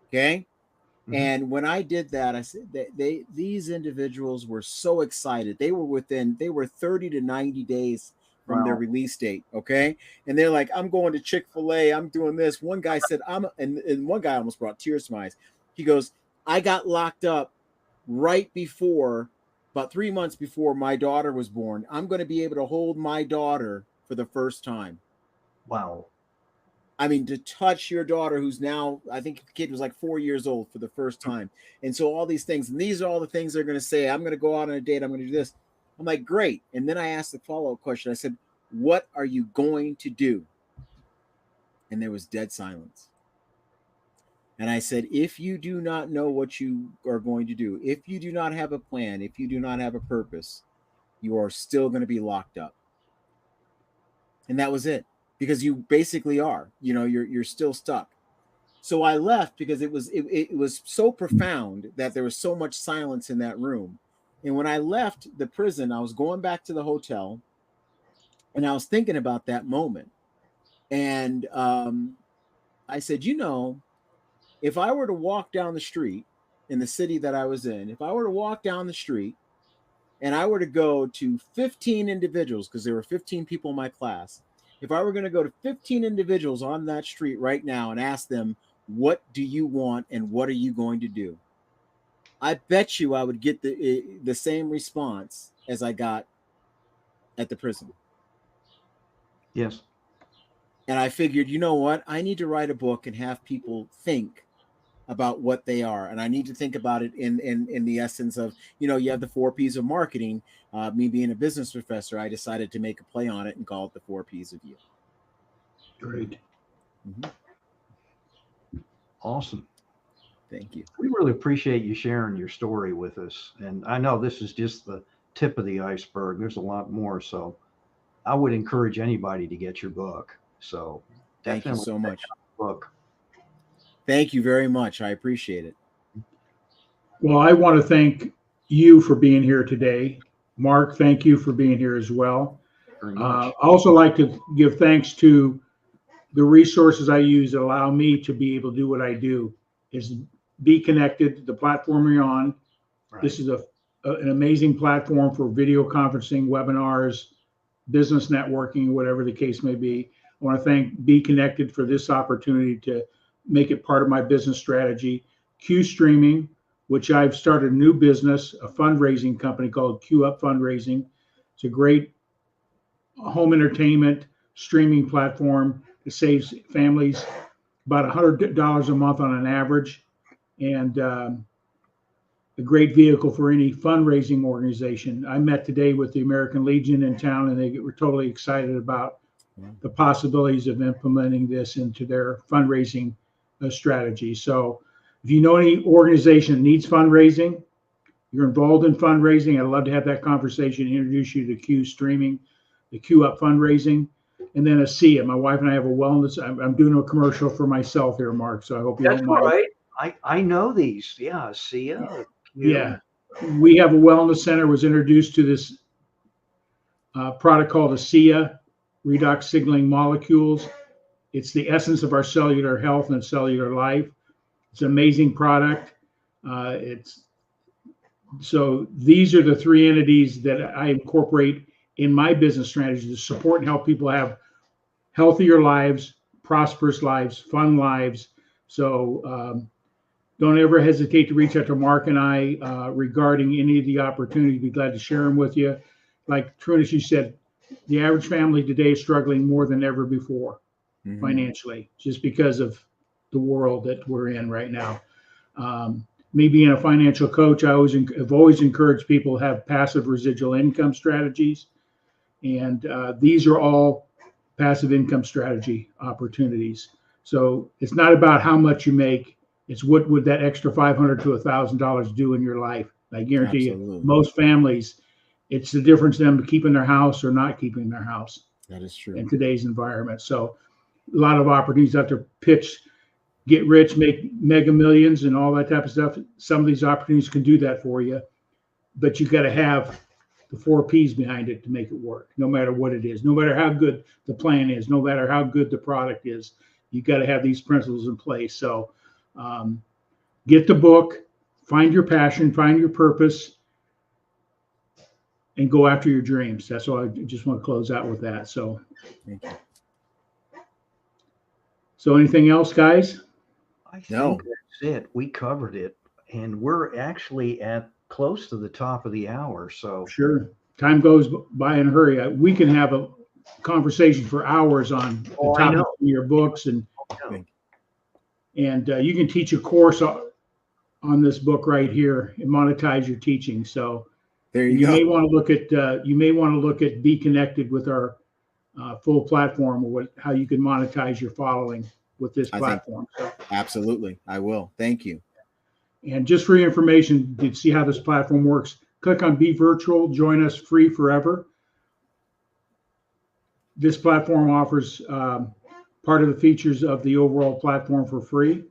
Okay. Mm-hmm. And when I did that, I said that these individuals were so excited. They were 30 to 90 days from their release date. Okay. And they're like, I'm going to Chick-fil-A. I'm doing this. One guy said, and one guy almost brought tears to my eyes. He goes, I got locked up right before, about 3 months before my daughter was born. I'm going to be able to hold my daughter for the first time. Wow. I mean, to touch your daughter, who's now, I think the kid was 4 years old, for the first time. And so all these things, and these are all the things they're going to say. I'm going to go out on a date. I'm going to do this. I'm like, great. And then I asked the follow-up question. I said, what are you going to do? And there was dead silence. And I said, if you do not know what you are going to do, if you do not have a plan, if you do not have a purpose, you are still going to be locked up. And that was it, because you basically are, you're still stuck. So I left because it was so profound that there was so much silence in that room. And when I left the prison, I was going back to the hotel, and I was thinking about that moment. And I said, if I were to walk down the street in the city that I was in, if I were to walk down the street and I were to go to 15 individuals, because there were 15 people in my class, if I were going to go to 15 individuals on that street right now and ask them, what do you want and what are you going to do? I bet you I would get the same response as I got at the prison. Yes. And I figured, you know what? I need to write a book and have people think about what they are. And I need to think about it in the essence of, you have the 4 P's of marketing. Me being a business professor, I decided to make a play on it and call it the 4 P's of you. Great. Mm-hmm. Awesome. Thank you. We really appreciate you sharing your story with us. And I know this is just the tip of the iceberg. There's a lot more. So I would encourage anybody to get your book. So thank you so much. Book. Thank you very much. I appreciate it. Well, I want to thank you for being here today. Mark, thank you for being here as well. Very much. I also like to give thanks to the resources I use that allow me to be able to do what I do. Is Be Connected, the platform you're on. Right. This is an amazing platform for video conferencing, webinars, business networking, whatever the case may be. I want to thank Be Connected for this opportunity to make it part of my business strategy. Q Streaming, which I've started a new business, a fundraising company called Q Up Fundraising. It's a great home entertainment streaming platform that saves families about $100 a month on an average, and a great vehicle for any fundraising organization. I met today with the American Legion in town, and they were totally excited about the possibilities of implementing this into their fundraising strategy. So if you know any organization that needs fundraising, you're involved in fundraising, I'd love to have that conversation, introduce you to Q Streaming, the Q Up Fundraising, and then ASEA. My wife and I have a wellness. I'm doing a commercial for myself here, Mark, so I hope you don't mind. That's right. I know these. Yeah, ASEA. Yeah. We have a wellness center, was introduced to this product called ASEA, redox signaling molecules. It's the essence of our cellular health and cellular life. It's an amazing product. So these are the 3 entities that I incorporate in my business strategy to support and help people have healthier lives, prosperous lives, fun lives. So don't ever hesitate to reach out to Mark and I regarding any of the opportunities. We'd be glad to share them with you. Like Trunnis, you said, the average family today is struggling more than ever before financially, just because of the world that we're in right now. Me being a financial coach, I have always encouraged people to have passive residual income strategies. And these are all passive income strategy opportunities. So it's not about how much you make. It's what would that extra $500 to $1,000 do in your life. I guarantee you, most families, it's the difference in them keeping their house or not keeping their house. That is true. In today's environment. So a lot of opportunities out there, pitch, get rich, make mega millions and all that type of stuff. Some of these opportunities can do that for you, but you got to have the 4 P's behind it to make it work, no matter what it is, no matter how good the plan is, no matter how good the product is. You got to have these principles in place. So get the book, find your passion, find your purpose, and go after your dreams. That's all. I just want to close out with that. So, thank you. So anything else, guys? I think that's it. We covered it, and we're actually at close to the top of the hour. So sure, time goes by in a hurry. We can have a conversation for hours on the topic of your books, and you can teach a course on this book right here and monetize your teaching. So there you may want to look at Be Connected with our full platform, or how you can monetize your following. with this I think platform. So, absolutely, I will. Thank you. and just for your information, to see how this platform works, click on Be Virtual, join us free forever. This platform offers part of the features of the overall platform for free.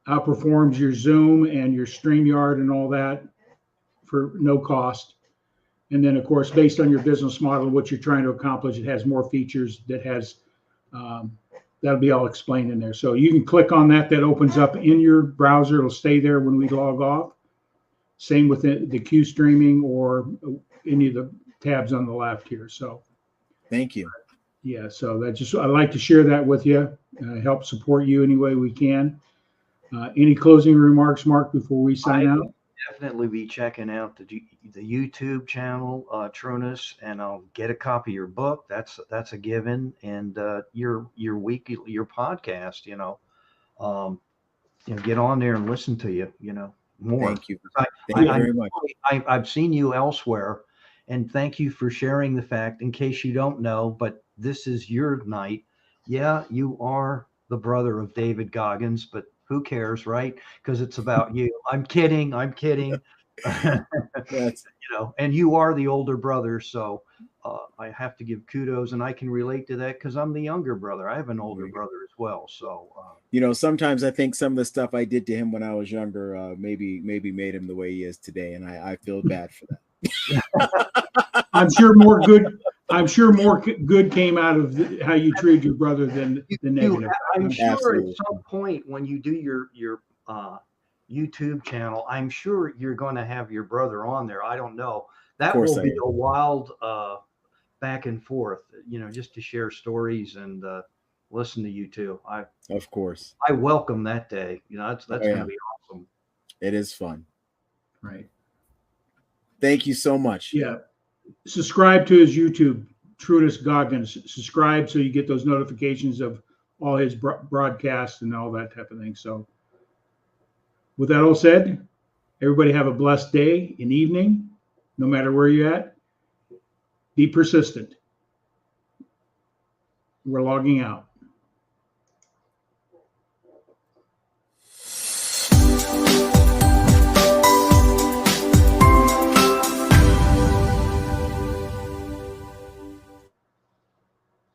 Outperforms your Zoom and your StreamYard and all that for no cost. And then, of course, based on your business model, what you're trying to accomplish, it has more features that has, that'll be all explained in there. So you can click on that. That opens up in your browser. It'll stay there when we log off. Same with the Q streaming or any of the tabs on the left here. So Thank you. yeah, so that just, I like to share that with you, help support you any way we can. Any closing remarks, Mark, before we sign out? Definitely be checking out the YouTube channel, Trunnis, and I'll get a copy of your book. That's a given, and your weekly, your podcast. Get on there and listen to you. More. Thank you. Thank you very much. I've seen you elsewhere, and thank you for sharing the fact. In case you don't know, but this is your night. Yeah, you are the brother of David Goggins, but who cares, right? Because it's about you. I'm kidding. That's And you are the older brother, so I have to give kudos, and I can relate to that because I'm the younger brother. I have an older brother as well, so sometimes I think some of the stuff I did to him when I was younger maybe made him the way he is today, and I feel bad for that. I'm sure more good came out of how you treated your brother than the negative. I'm sure Absolutely. at some point when you do your YouTube channel, I'm sure you're going to have your brother on there. I don't know. That will be a wild back and forth, just to share stories and listen to you too. Of course. I welcome that day. That's going to be awesome. It is fun. Right. Thank you so much. Yeah. Subscribe to his YouTube, Trunnis Goggins. Subscribe so you get those notifications of all his broadcasts and all that type of thing. So with that all said, everybody have a blessed day and evening, no matter where you're at. Be persistent. We're logging out.